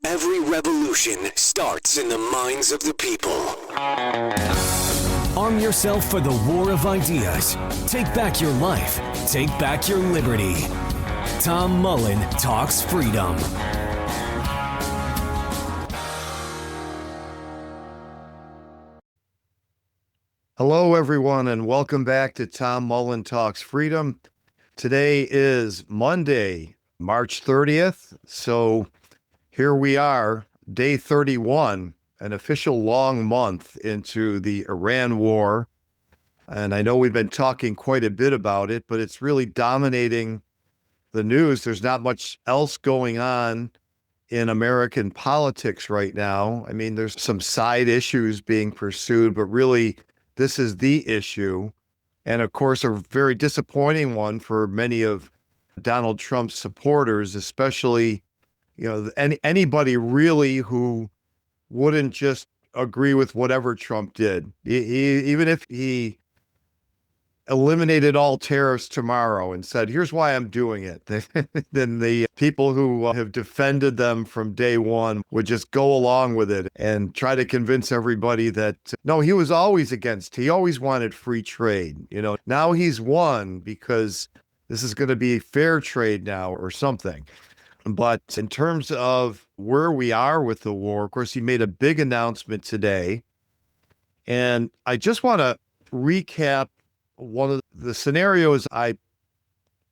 Every revolution starts in the minds of the people. Arm yourself for the war of ideas. Take back your life. Take back your liberty. Tom Mullen Talks Freedom. Hello, everyone, and welcome back to Tom Mullen Talks Freedom. Today is Monday, March 30th. So here we are, day 31, an official long month into the Iran war. And I know we've been talking quite a bit about it, but it's really dominating the news. There's not much else going on in American politics right now. I mean, there's some side issues being pursued, but really, this is the issue. And of course, a very disappointing one for many of Donald Trump's supporters, especially, anybody really who wouldn't just agree with whatever Trump did. Even if he eliminated all tariffs tomorrow and said, here's why I'm doing it, then the people who have defended them from day one would just go along with it and try to convince everybody that, no, he was always against, he always wanted free trade. Now he's won because this is going to be fair trade now or something. But in terms of where we are with the war, of course, he made a big announcement today. And I just want to recap one of the scenarios I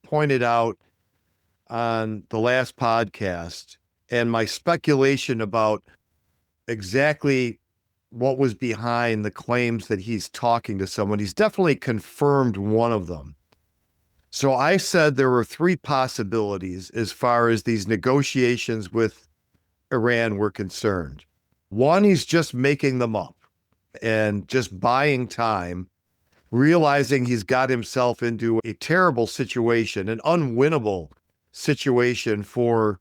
pointed out on the last podcast and my speculation about exactly what was behind the claims that he's talking to someone. He's definitely confirmed one of them. So I said there were three possibilities as far as these negotiations with Iran were concerned. One, he's just making them up and just buying time, realizing he's got himself into a terrible situation, an unwinnable situation for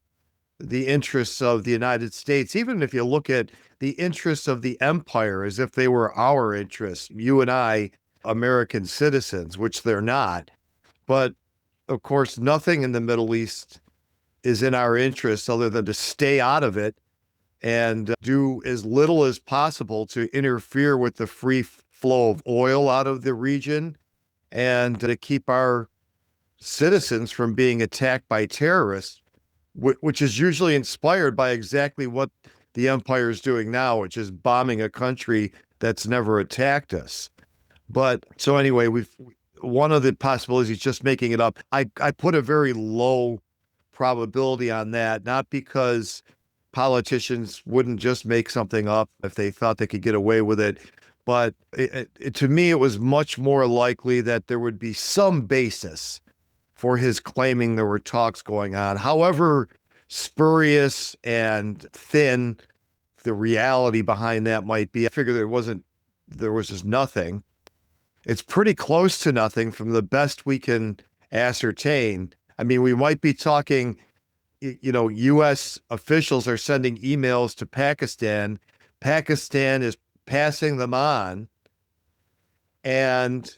the interests of the United States. Even if you look at the interests of the empire as if they were our interests, you and I, American citizens, which they're not. But of course, nothing in the Middle East is in our interest other than to stay out of it and do as little as possible to interfere with the free flow of oil out of the region and to keep our citizens from being attacked by terrorists, which is usually inspired by exactly what the empire is doing now, which is bombing a country that's never attacked us. But so anyway, one of the possibilities is just making it up. I put a very low probability on that, not because politicians wouldn't just make something up if they thought they could get away with it, but to me, it was much more likely that there would be some basis for his claiming there were talks going on. However spurious and thin the reality behind that might be, I figure there was just nothing. It's pretty close to nothing from the best we can ascertain. I mean, we might be talking, U.S. officials are sending emails to Pakistan. Pakistan is passing them on. And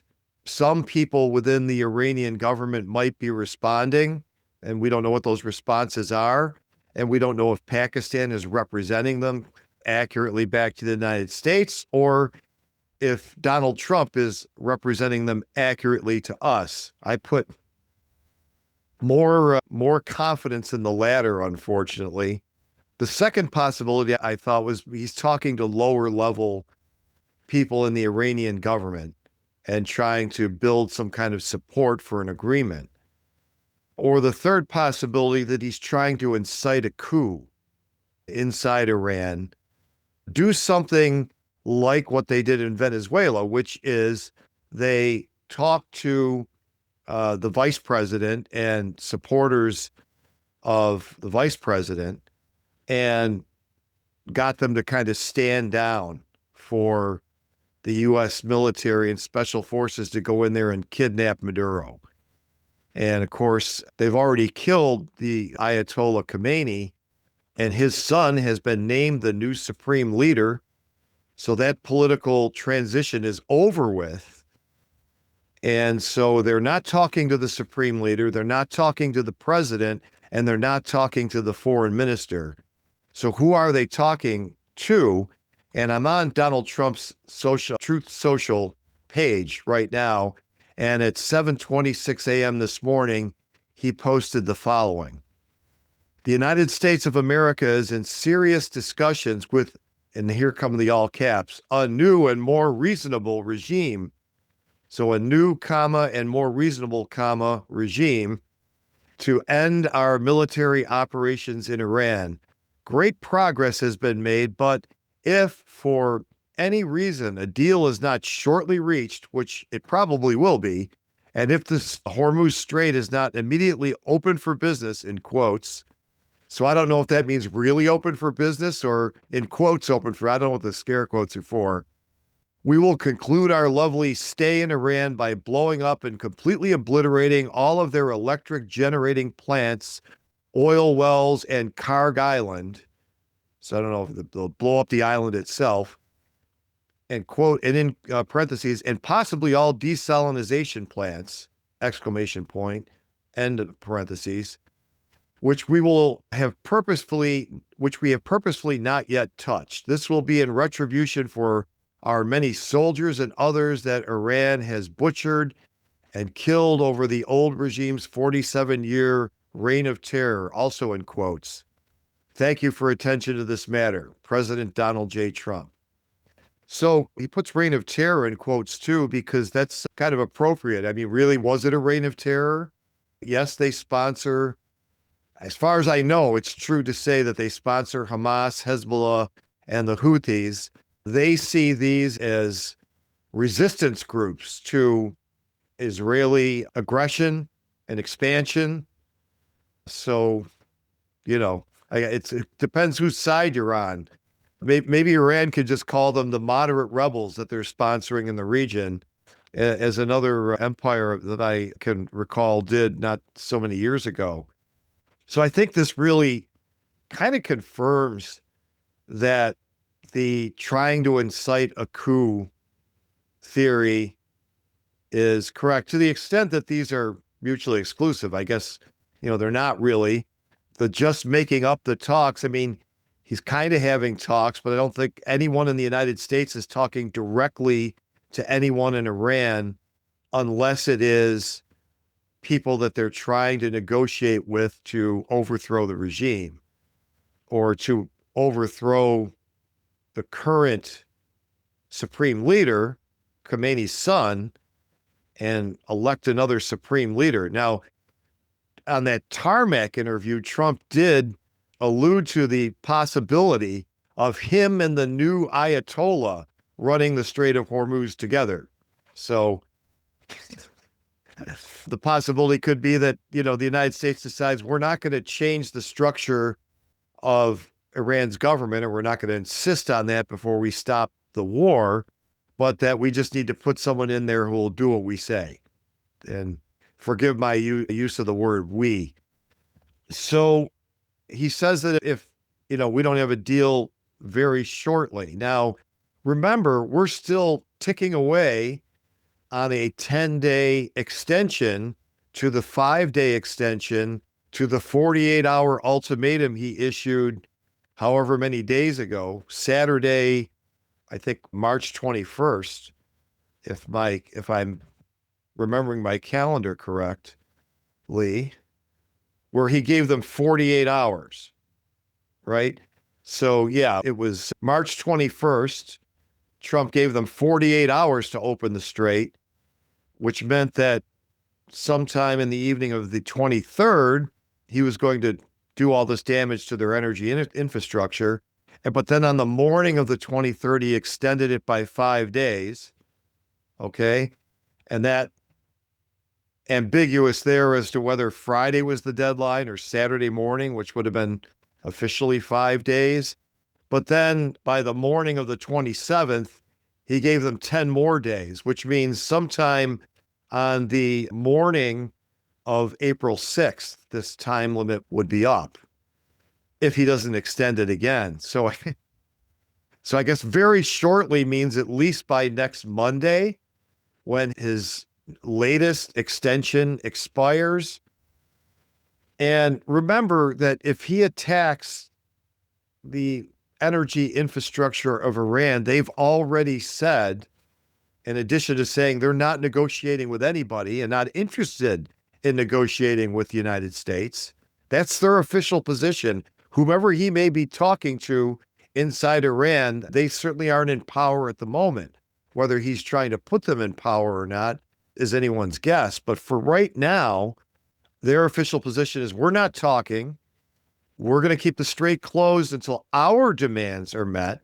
some people within the Iranian government might be responding, and we don't know what those responses are. And we don't know if Pakistan is representing them accurately back to the United States or if Donald Trump is representing them accurately to us. I put more confidence in the latter, unfortunately. The second possibility I thought was he's talking to lower level people in the Iranian government and trying to build some kind of support for an agreement. Or the third possibility that he's trying to incite a coup inside Iran, do something like what they did in Venezuela, which is they talked to the vice president and supporters of the vice president and got them to kind of stand down for the U.S. military and special forces to go in there and kidnap Maduro. And of course, they've already killed the Ayatollah Khomeini, and his son has been named the new supreme leader. So that political transition is over with. And so they're not talking to the supreme leader, they're not talking to the president, and they're not talking to the foreign minister. So who are they talking to? And I'm on Donald Trump's Truth Social page right now. And at 7:26 a.m. this morning, he posted the following. The United States of America is in serious discussions with, and here come the all caps, a new and more reasonable regime. So a new, comma, and more reasonable, comma, regime to end our military operations in Iran. Great progress has been made, but if for any reason a deal is not shortly reached, which it probably will be, and if the Hormuz Strait is not immediately open for business, in quotes, so I don't know if that means really open for business or in quotes open for, I don't know what the scare quotes are for, we will conclude our lovely stay in Iran by blowing up and completely obliterating all of their electric generating plants, oil wells, and Karg Island. So I don't know if they'll blow up the island itself. And quote, and in parentheses, and possibly all desalinization plants, exclamation point, end of parentheses, which we have purposefully not yet touched. This will be in retribution for our many soldiers and others that Iran has butchered and killed over the old regime's 47-year reign of terror, also in quotes. Thank you for attention to this matter, President Donald J. Trump. So he puts reign of terror in quotes too, because that's kind of appropriate. I mean, really, was it a reign of terror? Yes, they sponsor, as far as I know, it's true to say that they sponsor Hamas, Hezbollah, and the Houthis. They see these as resistance groups to Israeli aggression and expansion. So, it depends whose side you're on. Maybe Iran could just call them the moderate rebels that they're sponsoring in the region, as another empire that I can recall did not so many years ago. So I think this really kind of confirms that the trying to incite a coup theory is correct to the extent that these are mutually exclusive. I guess, they're not really. The just making up the talks, I mean, he's kind of having talks, but I don't think anyone in the United States is talking directly to anyone in Iran unless it is people that they're trying to negotiate with to overthrow the regime or to overthrow the current supreme leader, Khomeini's son, and elect another supreme leader. Now, on that tarmac interview, Trump did allude to the possibility of him and the new Ayatollah running the Strait of Hormuz together. So the possibility could be that, the United States decides we're not going to change the structure of Iran's government, and we're not going to insist on that before we stop the war, but that we just need to put someone in there who will do what we say. And forgive my use of the word we. So he says that if, we don't have a deal very shortly. Now, remember, we're still ticking away on a 10-day extension to the 5-day extension to the 48-hour ultimatum he issued however many days ago, Saturday, I think March 21st, if I'm remembering my calendar correctly, where he gave them 48 hours, right? So yeah, it was March 21st. Trump gave them 48 hours to open the strait, which meant that sometime in the evening of the 23rd, he was going to do all this damage to their energy infrastructure. But then on the morning of the 23rd, he extended it by 5 days. Okay. And that ambiguous there as to whether Friday was the deadline or Saturday morning, which would have been officially 5 days. But then by the morning of the 27th, he gave them 10 more days, which means sometime on the morning of April 6th, this time limit would be up if he doesn't extend it again. So I guess very shortly means at least by next Monday, when his latest extension expires. And remember that if he attacks the energy infrastructure of Iran, they've already said, in addition to saying they're not negotiating with anybody and not interested in negotiating with the United States, that's their official position. Whomever he may be talking to inside Iran, they certainly aren't in power at the moment. Whether he's trying to put them in power or not is anyone's guess. But for right now, their official position is we're not talking. We're going to keep the strait closed until our demands are met.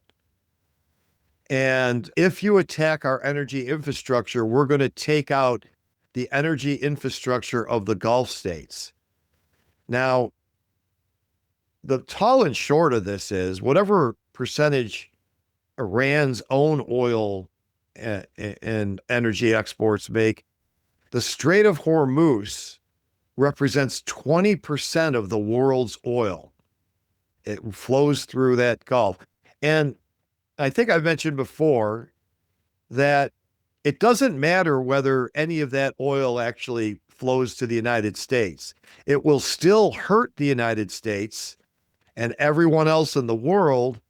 And if you attack our energy infrastructure, we're going to take out the energy infrastructure of the Gulf states. Now, the tall and short of this is whatever percentage Iran's own oil and energy exports make, the Strait of Hormuz represents 20% of the world's oil. It flows through that Gulf. And I think I've mentioned before that it doesn't matter whether any of that oil actually flows to the United States. It will still hurt the United States and everyone else in the world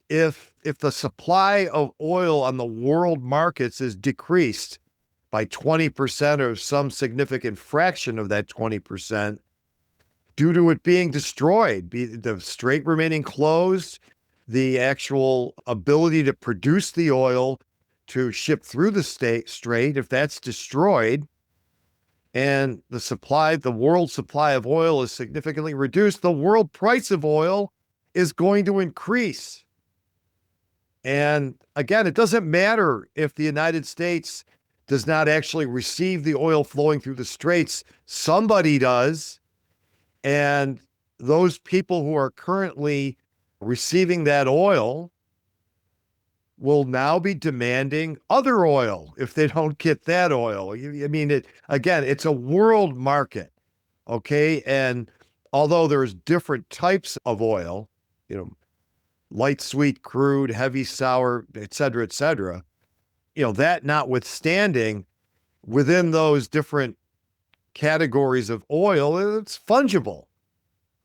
if the supply of oil on the world markets is decreased by 20% or some significant fraction of that 20% due to it being destroyed, the strait remaining closed, the actual ability to produce the oil to ship through the strait, if that's destroyed, and the world supply of oil is significantly reduced, the world price of oil is going to increase. And again, it doesn't matter if the United States does not actually receive the oil flowing through the straits. Somebody does. And those people who are currently receiving that oil will now be demanding other oil if they don't get that oil. I mean, it's a world market, okay? And although there's different types of oil, light, sweet, crude, heavy, sour, et cetera, that notwithstanding, within those different categories of oil, it's fungible,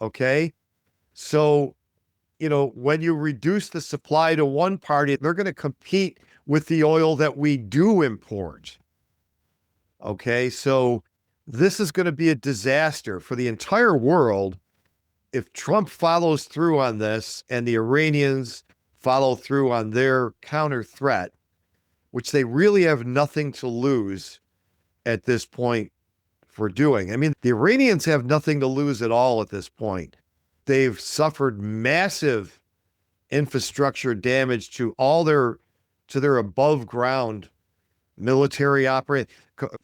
okay? So, when you reduce the supply to one party, they're going to compete with the oil that we do import. Okay, so this is going to be a disaster for the entire world if Trump follows through on this and the Iranians follow through on their counter threat, which they really have nothing to lose at this point for doing. I mean, the Iranians have nothing to lose at all at this point. They've suffered massive infrastructure damage to their above ground military operation.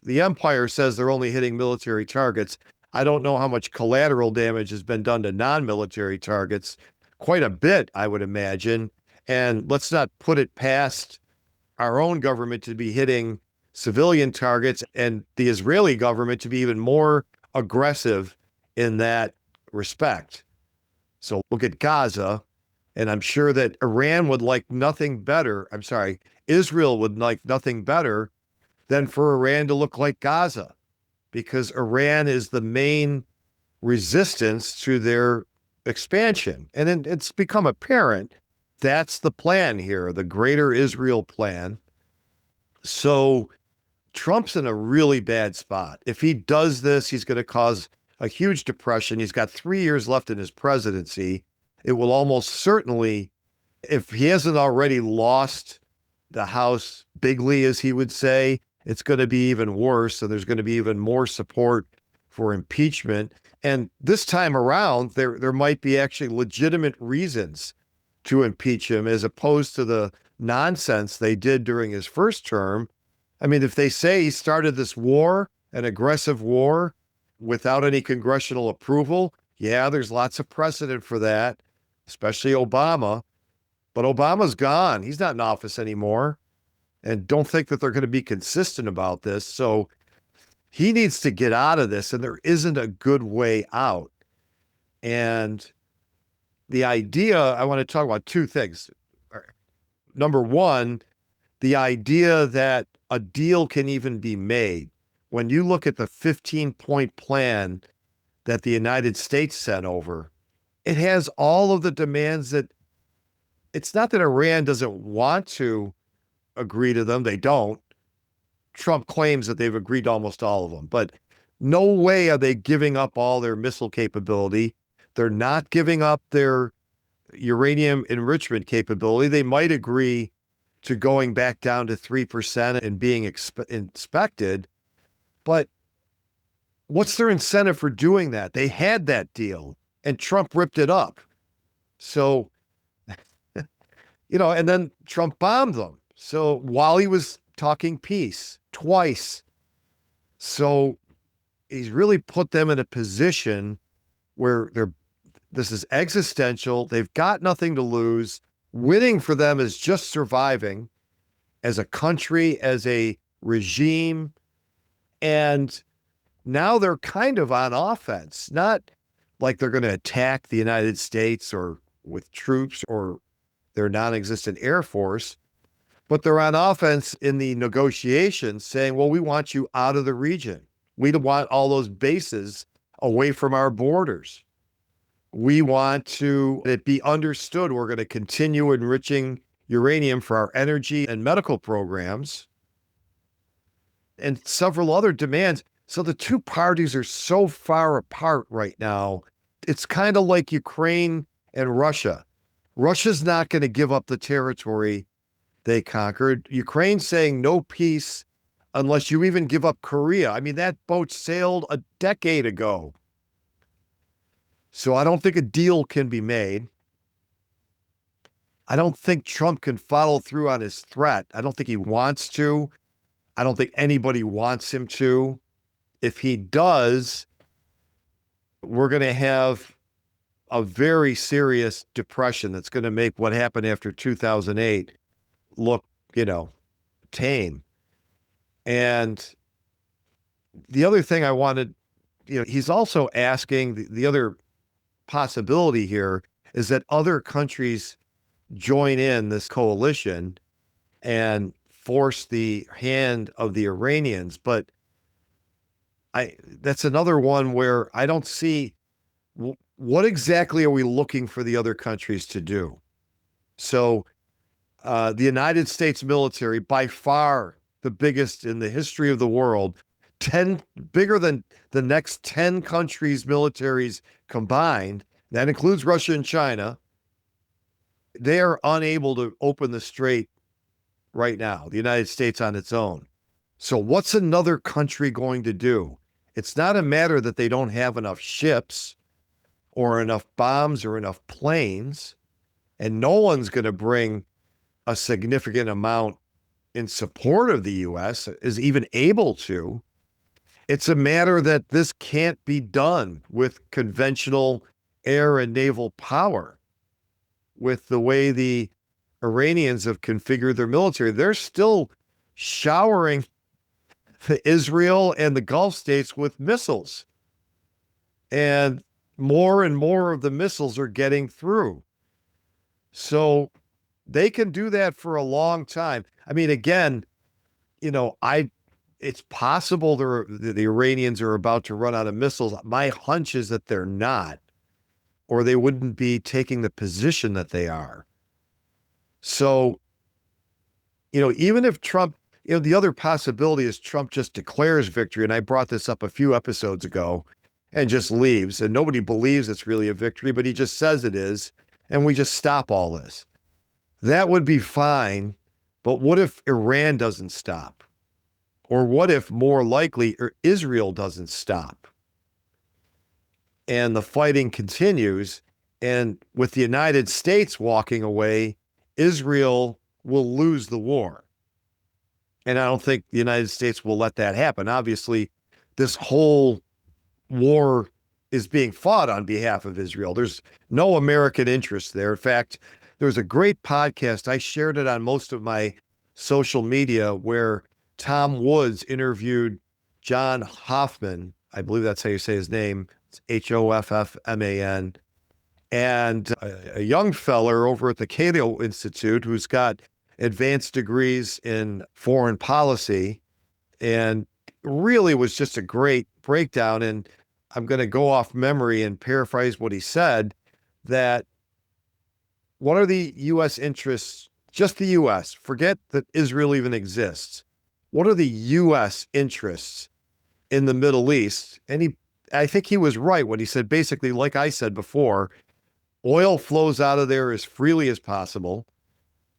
The empire says they're only hitting military targets. I don't know how much collateral damage has been done to non-military targets. Quite a bit, I would imagine. And let's not put it past our own government to be hitting civilian targets and the Israeli government to be even more aggressive in that respect. So look at Gaza, and I'm sure that Israel would like nothing better than for Iran to look like Gaza, because Iran is the main resistance to their expansion. And then it's become apparent that's the plan here, the Greater Israel plan. So Trump's in a really bad spot. If he does this, he's going to cause a huge depression. He's got 3 years left in his presidency. It will almost certainly, if he hasn't already lost the House bigly, as he would say, it's going to be even worse. And there's going to be even more support for impeachment. And this time around, there might be actually legitimate reasons to impeach him as opposed to the nonsense they did during his first term. I mean, if they say he started this war, an aggressive war, without any congressional approval, yeah, there's lots of precedent for that, especially Obama. But Obama's gone. He's not in office anymore. And don't think that they're going to be consistent about this. So he needs to get out of this, and there isn't a good way out. And the idea, I want to talk about two things. Number one, the idea that a deal can even be made. When you look at the 15-point plan that the United States sent over, it has all of the demands that it's not that Iran doesn't want to agree to them. They don't. Trump claims that they've agreed to almost all of them, but no way are they giving up all their missile capability. They're not giving up their uranium enrichment capability. They might agree to going back down to 3% and being inspected, but what's their incentive for doing that? They had that deal and Trump ripped it up. So, and then Trump bombed them. So while he was talking peace twice. So he's really put them in a position where this is existential. They've got nothing to lose. Winning for them is just surviving as a country, as a regime. And now they're kind of on offense, not like they're going to attack the United States or with troops or their non-existent Air Force, but they're on offense in the negotiations saying, well, we want you out of the region. We don't want all those bases away from our borders. We want it be understood we're going to continue enriching uranium for our energy and medical programs and several other demands. So the two parties are so far apart right now. It's kind of like Ukraine and Russia. Russia's not going to give up the territory they conquered. Ukraine's saying no peace unless you even give up Korea. I mean, that boat sailed a decade ago. So I don't think a deal can be made. I don't think Trump can follow through on his threat. I don't think he wants to. I don't think anybody wants him to. If he does, we're going to have a very serious depression that's going to make what happened after 2008 look, tame. And the other thing I wanted, he's also asking the other possibility here is that other countries join in this coalition and force the hand of the Iranians. But that's another one where I don't see what exactly are we looking for the other countries to do. So the United States military, by far the biggest in the history of the world, bigger than the next 10 countries' militaries combined, that includes Russia and China, they are unable to open the strait right now, the United States on its own. So what's another country going to do? It's not a matter that they don't have enough ships or enough bombs or enough planes, and no one's going to bring a significant amount in support of the U.S., is even able to. It's a matter that this can't be done with conventional air and naval power. With the way the Iranians have configured their military, they're still showering Israel and the Gulf states with missiles. And more of the missiles are getting through. So they can do that for a long time. I mean, again, it's possible the Iranians are about to run out of missiles. My hunch is that they're not, or they wouldn't be taking the position that they are. So, even if Trump, the other possibility is Trump just declares victory. And I brought this up a few episodes ago and just leaves. And nobody believes it's really a victory, but he just says it is. And we just stop all this. That would be fine. But what if Iran doesn't stop? Or what if, more likely, Israel doesn't stop? And the fighting continues. And with the United States walking away, Israel will lose the war. And I don't think the United States will let that happen. Obviously, this whole war is being fought on behalf of Israel. There's no American interest there. In fact, there's a great podcast. I shared it on most of my social media where Tom Woods interviewed John Hoffman. I believe that's how you say his name. It's Hoffman. And a young feller over at the Cato Institute who's got advanced degrees in foreign policy, and really was just a great breakdown. And I'm going to go off memory and paraphrase what he said, that what are the U.S. interests, just the U.S., forget that Israel even exists. What are the U.S. interests in the Middle East? And I think he was right when he said, basically, like I said before, oil flows out of there as freely as possible.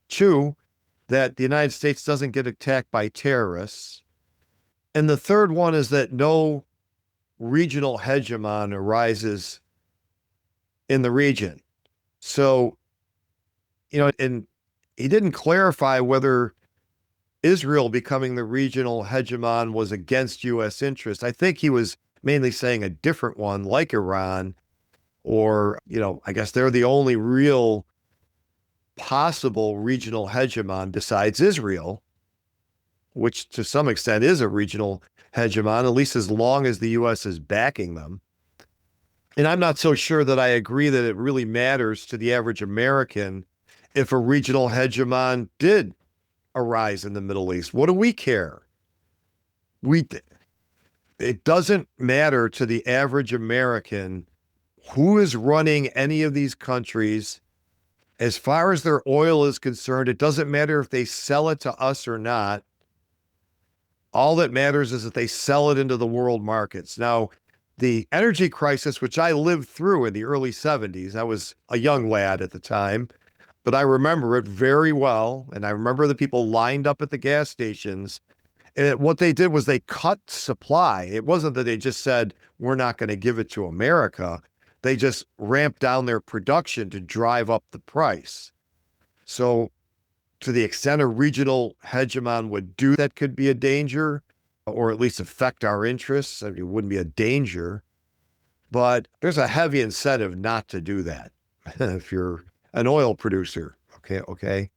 Two, that the United States doesn't get attacked by terrorists. And the third one is that no regional hegemon arises in the region. So, and he didn't clarify whether Israel becoming the regional hegemon was against U.S. interests. I think he was mainly saying a different one, like Iran, or, I guess they're the only real possible regional hegemon besides Israel, which to some extent is a regional hegemon, at least as long as the U.S. is backing them. And I'm not so sure that I agree that it really matters to the average American if a regional hegemon did arise in the Middle East. What do we care? It doesn't matter to the average American who is running any of these countries. As far as their oil is concerned, it doesn't matter if they sell it to us or not. All that matters is that they sell it into the world markets. Now, the energy crisis, which I lived through in the early 70s, I was a young lad at the time, but I remember it very well. And I remember the people lined up at the gas stations. And what they did was they cut supply. It wasn't that they just said, we're not going to give it to America. They just ramped down their production to drive up the price. So to the extent a regional hegemon would do that could be a danger, or at least affect our interests. I mean, it wouldn't be a danger, but there's a heavy incentive not to do that if you're an oil producer. Okay.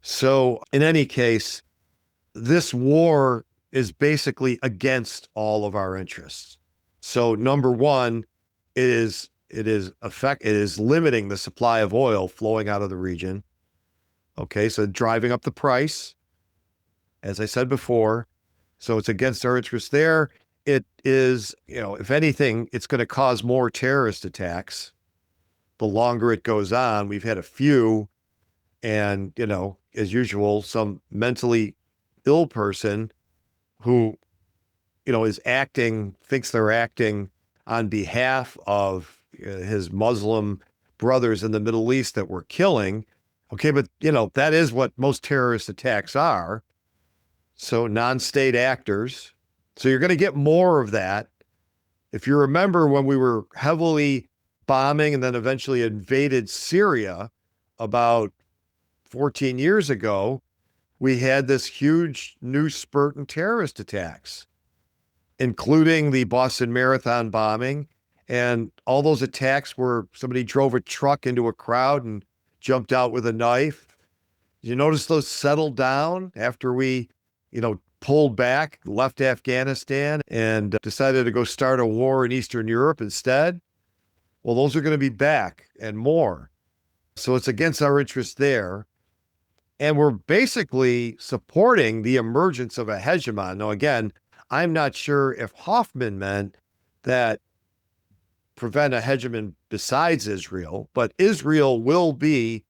So in any case, this war is basically against all of our interests. So number one, it is limiting the supply of oil flowing out of the region. Okay, so driving up the price, as I said before. So it's against our interests there. It is, if anything, it's going to cause more terrorist attacks. The longer it goes on, we've had a few, and, as usual, some mentally ill person who, thinks they're acting on behalf of his Muslim brothers in the Middle East that we're killing. Okay, but, that is what most terrorist attacks are. So non-state actors. So you're going to get more of that. If you remember when we were heavily bombing and then eventually invaded Syria about 14 years ago, we had this huge new spurt in terrorist attacks, including the Boston Marathon bombing. And all those attacks where somebody drove a truck into a crowd and jumped out with a knife. You notice those settled down after we, pulled back, left Afghanistan, and decided to go start a war in Eastern Europe instead? Well, those are going to be back and more. So it's against our interests there. And we're basically supporting the emergence of a hegemon. Now, again, I'm not sure if Hoffman meant that prevent a hegemon besides Israel, but Israel will be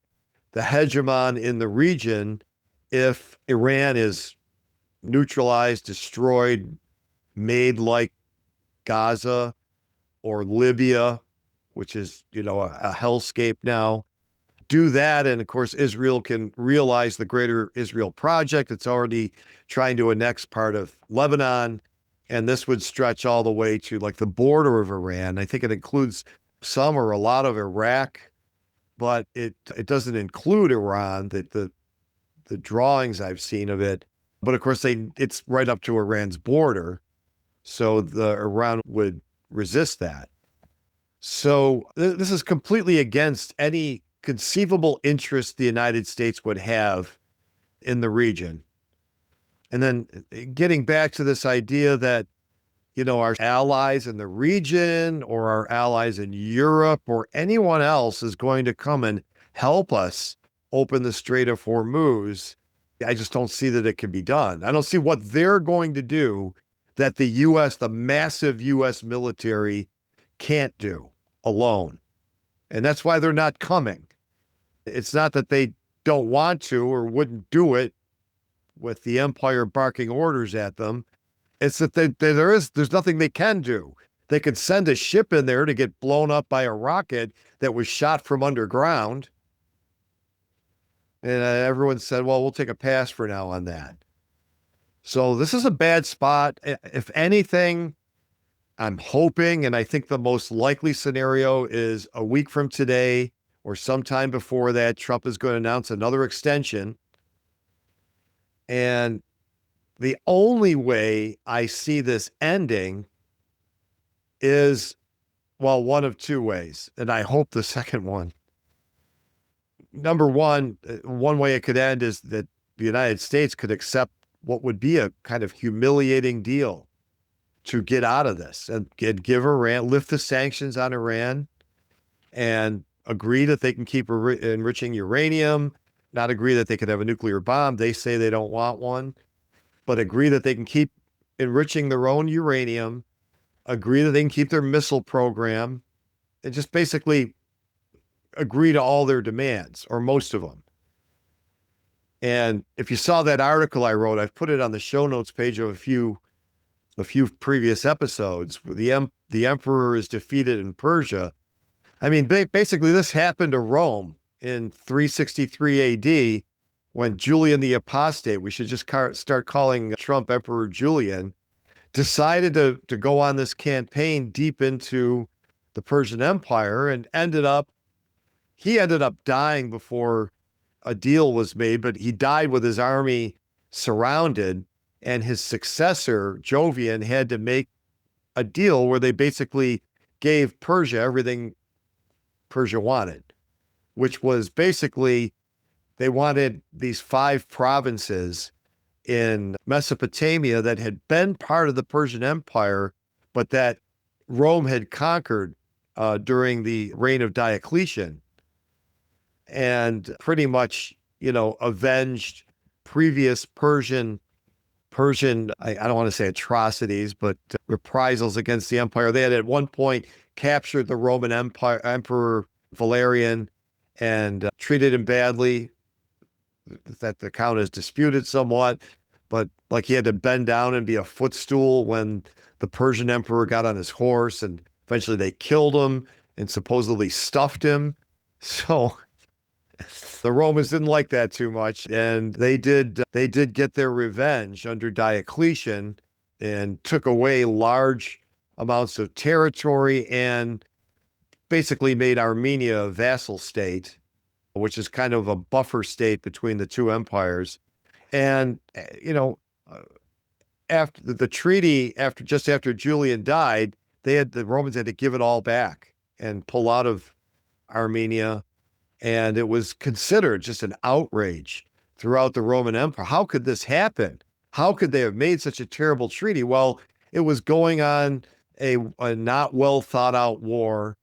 the hegemon in the region if Iran is neutralized, destroyed, made like Gaza or Libya, which is, a hellscape now. Do that, and of course, Israel can realize the Greater Israel Project. It's already trying to annex part of Lebanon, and this would stretch all the way to like the border of Iran. I think it includes some or a lot of Iraq, but it doesn't include Iran, the drawings I've seen of it. But of course, it's right up to Iran's border. So Iran would resist that. So this is completely against any conceivable interest the United States would have in the region. And then getting back to this idea that, our allies in the region or our allies in Europe or anyone else is going to come and help us open the Strait of Hormuz, I just don't see that it can be done. I don't see what they're going to do that the massive U.S. military can't do alone. And that's why they're not coming. It's not that they don't want to or wouldn't do it with the empire barking orders at them. It's that there's nothing they can do. They could send a ship in there to get blown up by a rocket that was shot from underground. And everyone said, well, we'll take a pass for now on that. So this is a bad spot. If anything, I'm hoping, and I think the most likely scenario is a week from today or sometime before that, Trump is going to announce another extension. And the only way I see this ending is, well, one of two ways. And I hope the second one. Number one way it could end is that the United States could accept what would be a kind of humiliating deal to get out of this and give Iran, lift the sanctions on Iran and agree that they can keep enriching uranium, not agree that they could have a nuclear bomb. They say they don't want one, but agree that they can keep enriching their own uranium, agree that they can keep their missile program, and just basically agree to all their demands, or most of them. And if you saw that article I wrote, I've put it on the show notes page of a few previous episodes. The emperor is defeated in Persia. I mean, basically this happened to Rome in 363 AD when Julian the Apostate, we should just start calling Trump Emperor Julian, decided to go on this campaign deep into the Persian Empire and he ended up dying before a deal was made, but he died with his army surrounded, and his successor, Jovian, had to make a deal where they basically gave Persia everything Persia wanted, which was basically they wanted these 5 provinces in Mesopotamia that had been part of the Persian Empire, but that Rome had conquered during the reign of Diocletian, and pretty much, avenged previous Persian, I don't want to say atrocities, but reprisals against the empire. They had at one point captured the Roman Emperor Valerian and treated him badly. That the account is disputed somewhat, but like he had to bend down and be a footstool when the Persian emperor got on his horse, and eventually they killed him and supposedly stuffed him. So the Romans didn't like that too much, and they did get their revenge under Diocletian and took away large amounts of territory and basically made Armenia a vassal state, which is kind of a buffer state between the two empires. And, after the treaty, just after Julian died, the Romans had to give it all back and pull out of Armenia. And it was considered just an outrage throughout the Roman Empire. How could this happen? How could they have made such a terrible treaty? Well, it was going on a not well thought out war.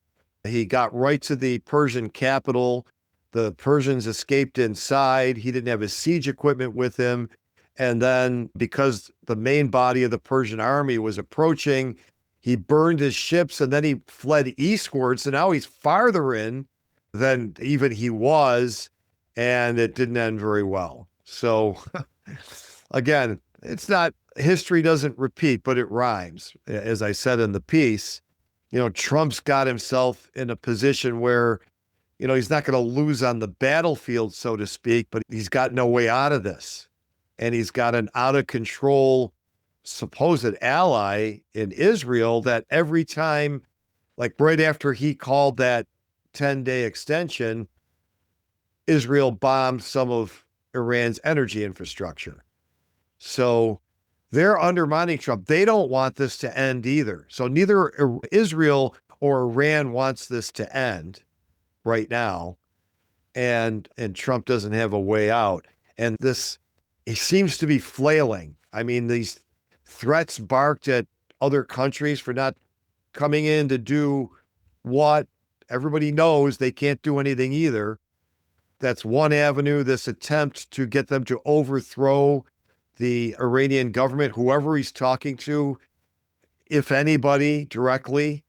He got right to the Persian capital. The Persians escaped inside. He didn't have his siege equipment with him. And then because the main body of the Persian army was approaching, he burned his ships and then he fled eastward. So now he's farther in than even he was, and it didn't end very well. So again, history doesn't repeat, but it rhymes. As I said in the piece, Trump's got himself in a position where, he's not going to lose on the battlefield, so to speak, but he's got no way out of this. And he's got an out of control supposed ally in Israel that every time, like right after he called that 10-day extension, Israel bombed some of Iran's energy infrastructure. So they're undermining Trump. They don't want this to end either. So neither Israel or Iran wants this to end right now. And Trump doesn't have a way out. And he seems to be flailing. I mean, these threats barked at other countries for not coming in to do what everybody knows they can't do anything either. That's one avenue, this attempt to get them to overthrow the Iranian government, whoever he's talking to, if anybody directly,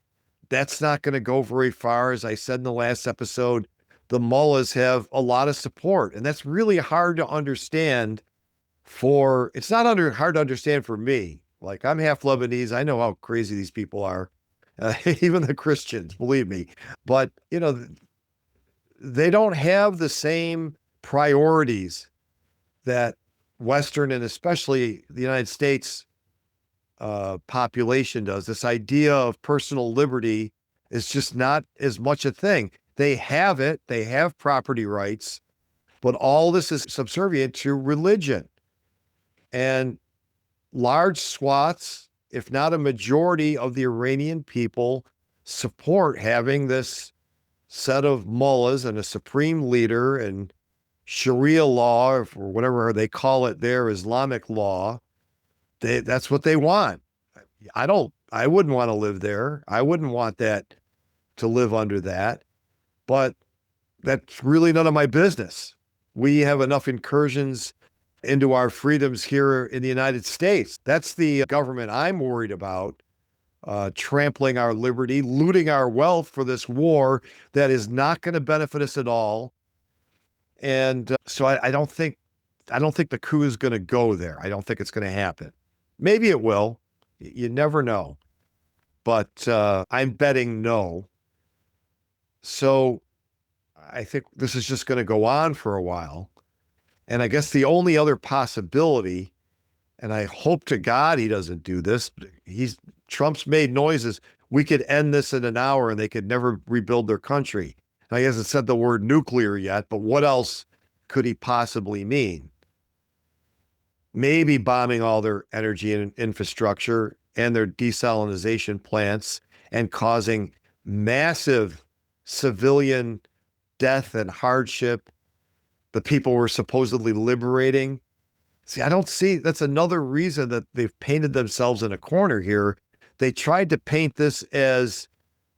that's not going to go very far. As I said in the last episode, the mullahs have a lot of support, and that's really hard to understand it's not hard to understand for me. Like, I'm half Lebanese. I know how crazy these people are, even the Christians, believe me. But, they don't have the same priorities that Western and especially the United States population does. This idea of personal liberty is just not as much a thing. They have it, they have property rights, but all this is subservient to religion. And large swaths, if not a majority of the Iranian people, support having this set of mullahs and a supreme leader and Sharia law, or whatever they call it there, Islamic law. That's what they want. I wouldn't want to live there. I wouldn't want that to live under that, but that's really none of my business. We have enough incursions into our freedoms here in the United States. That's the government I'm worried about, trampling our liberty, looting our wealth for this war that is not going to benefit us at all. And so I don't think the coup is going to go there. I don't think it's going to happen. Maybe it will. You never know. But I'm betting no. So I think this is just going to go on for a while. And I guess the only other possibility, and I hope to God he doesn't do this, Trump's made noises, we could end this in an hour and they could never rebuild their country. Now, he hasn't said the word nuclear yet, but what else could he possibly mean? Maybe bombing all their energy and infrastructure and their desalination plants and causing massive civilian death and hardship. The people we're supposedly liberating. See, I don't see, that's another reason that they've painted themselves in a corner here. They tried to paint this as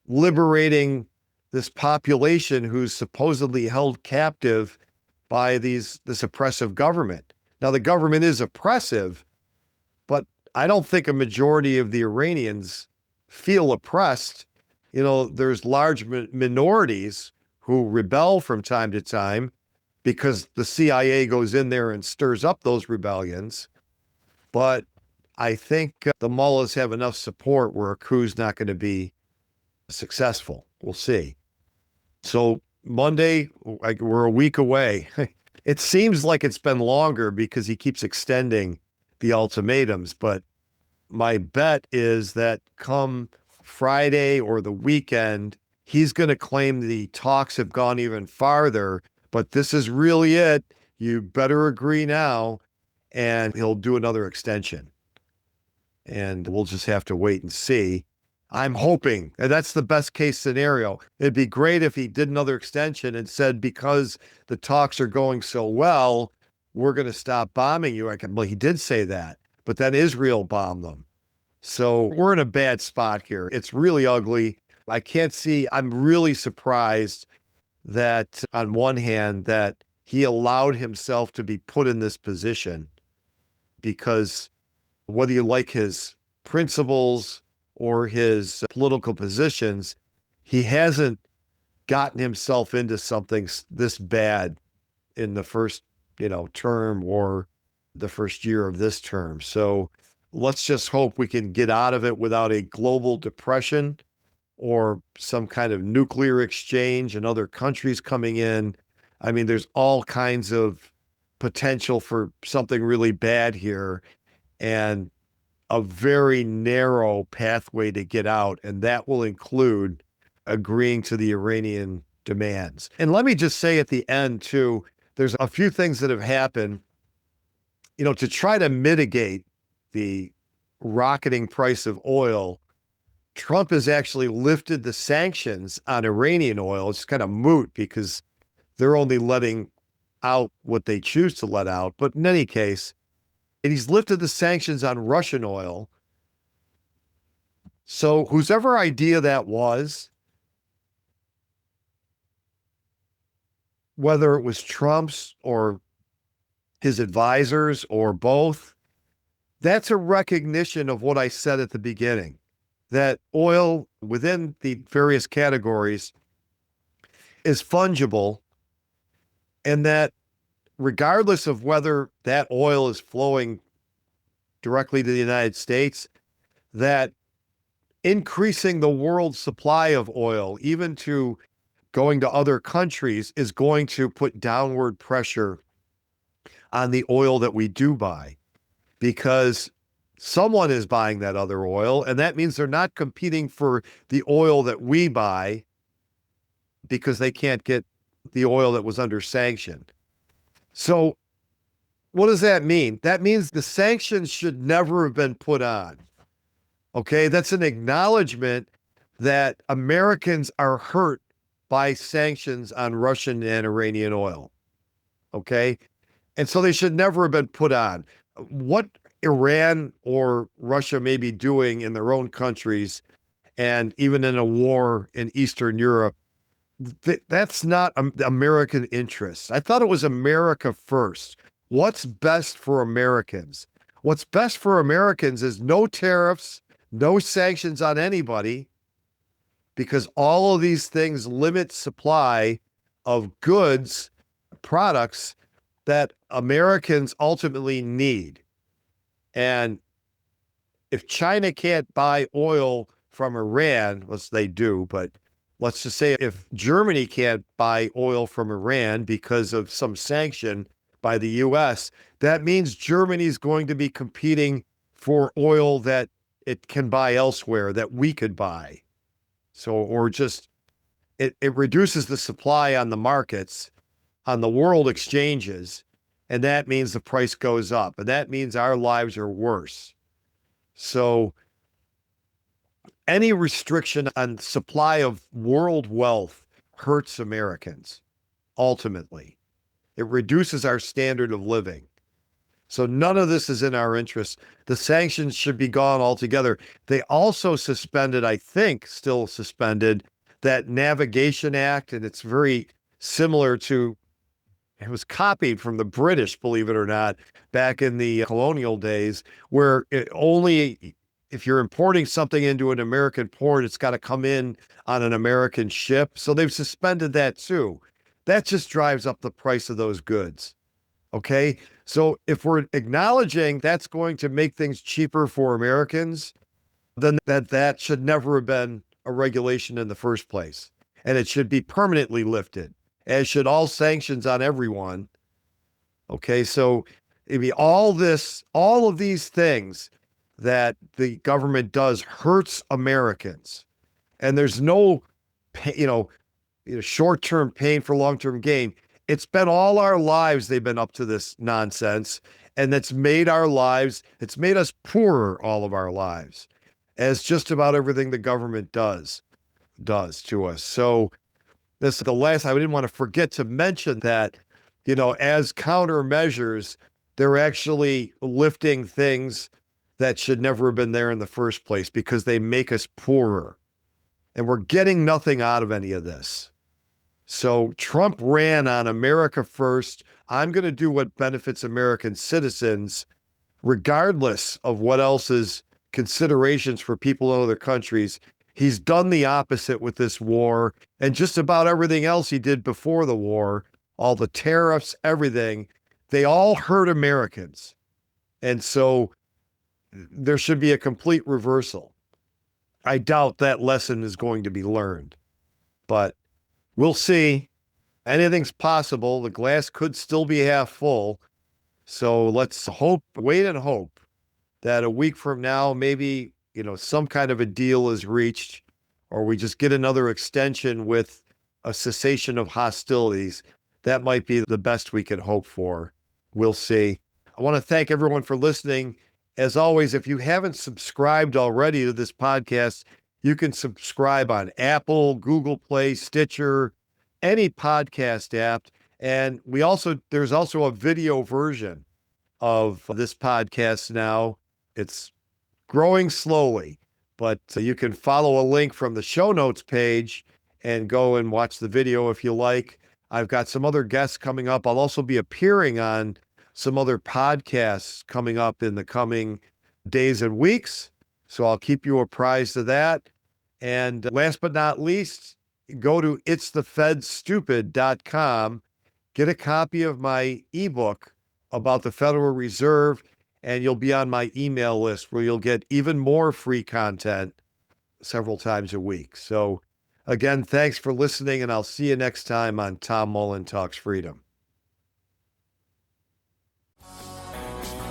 liberating this population who's supposedly held captive by this oppressive government. Now, the government is oppressive, but I don't think a majority of the Iranians feel oppressed. There's large minorities who rebel from time to time because the CIA goes in there and stirs up those rebellions. But I think the mullahs have enough support where a coup's not going to be successful. We'll see. So Monday, we're a week away. It seems like it's been longer because he keeps extending the ultimatums, but my bet is that come Friday or the weekend, he's going to claim the talks have gone even farther, but this is really it. You better agree now, and he'll do another extension. And we'll just have to wait and see. I'm hoping, and that's the best case scenario. It'd be great if he did another extension and said, because the talks are going so well, we're going to stop bombing you. Well, he did say that, but then Israel bombed them. So we're in a bad spot here. It's really ugly. I'm really surprised that on one hand, that he allowed himself to be put in this position, because whether you like his principles or his political positions, he hasn't gotten himself into something this bad in the first, term or the first year of this term. So let's just hope we can get out of it without a global depression or some kind of nuclear exchange and other countries coming in. I mean, there's all kinds of potential for something really bad here, and a very narrow pathway to get out, and that will include agreeing to the Iranian demands. And let me just say at the end, too, there's a few things that have happened, to try to mitigate the rocketing price of oil. Trump has actually lifted the sanctions on Iranian oil. It's kind of moot because they're only letting out what they choose to let out. But in any case, and he's lifted the sanctions on Russian oil. So whosever idea that was, whether it was Trump's or his advisors or both, that's a recognition of what I said at the beginning, that oil within the various categories is fungible, and that regardless of whether that oil is flowing directly to the United States, that increasing the world supply of oil, even to going to other countries, is going to put downward pressure on the oil that we do buy, because someone is buying that other oil, and that means they're not competing for the oil that we buy because they can't get the oil that was under sanction. So what does that mean? That means the sanctions should never have been put on. Okay, that's an acknowledgement that Americans are hurt by sanctions on Russian and Iranian oil. Okay, and so they should never have been put on. What Iran or Russia may be doing in their own countries, and even in a war in Eastern Europe, that's not American interests. I thought it was America first. What's best for Americans? What's best for Americans is no tariffs, no sanctions on anybody, because all of these things limit supply of goods, products that Americans ultimately need. And if China can't buy oil from Iran, which they do, but let's just say if Germany can't buy oil from Iran because of some sanction by the US, that means Germany's going to be competing for oil that it can buy elsewhere that we could buy. So, or just, it reduces the supply on the markets, on the world exchanges, and that means the price goes up, and that means our lives are worse. So any restriction on supply of world wealth hurts Americans, ultimately. It reduces our standard of living. So none of this is in our interest. The sanctions should be gone altogether. They also suspended, I think, still suspended, that Navigation Act, and it's very similar to, it was copied from the British, believe it or not, back in the colonial days, where it only, if you're importing something into an American port, it's got to come in on an American ship. So they've suspended that too. That just drives up the price of those goods. Okay, so if we're acknowledging that's going to make things cheaper for Americans, then that should never have been a regulation in the first place. And it should be permanently lifted, as should all sanctions on everyone. Okay, so I mean, all of these things that the government does hurts Americans. And there's no, short-term pain for long-term gain. It's been all our lives they've been up to this nonsense, and it's made us poorer all of our lives, as just about everything the government does to us. So this is the last, I didn't want to forget to mention that, as countermeasures, they're actually lifting things that should never have been there in the first place because they make us poorer. And we're getting nothing out of any of this. So Trump ran on America first. I'm going to do what benefits American citizens, regardless of what else is considerations for people in other countries. He's done the opposite with this war and just about everything else he did before the war, all the tariffs, everything. They all hurt Americans. And so there should be a complete reversal. I doubt that lesson is going to be learned, but we'll see. Anything's possible. The glass could still be half full. So let's wait and hope that a week from now, maybe, some kind of a deal is reached, or we just get another extension with a cessation of hostilities. That might be the best we can hope for. We'll see. I want to thank everyone for listening. As always, if you haven't subscribed already to this podcast, you can subscribe on Apple, Google Play, Stitcher, any podcast app. And there's also a video version of this podcast now. It's growing slowly, but you can follow a link from the show notes page and go and watch the video if you like. I've got some other guests coming up. I'll also be appearing on some other podcasts coming up in the coming days and weeks. So I'll keep you apprised of that. And last but not least, go to itsthefedstupid.com, get a copy of my ebook about the Federal Reserve, and you'll be on my email list where you'll get even more free content several times a week. So again, thanks for listening, and I'll see you next time on Tom Mullen Talks Freedom.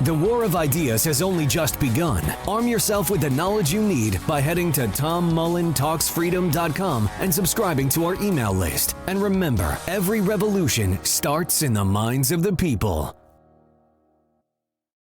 The war of ideas has only just begun. Arm yourself with the knowledge you need by heading to TomMullenTalksFreedom.com and subscribing to our email list. And remember, every revolution starts in the minds of the people.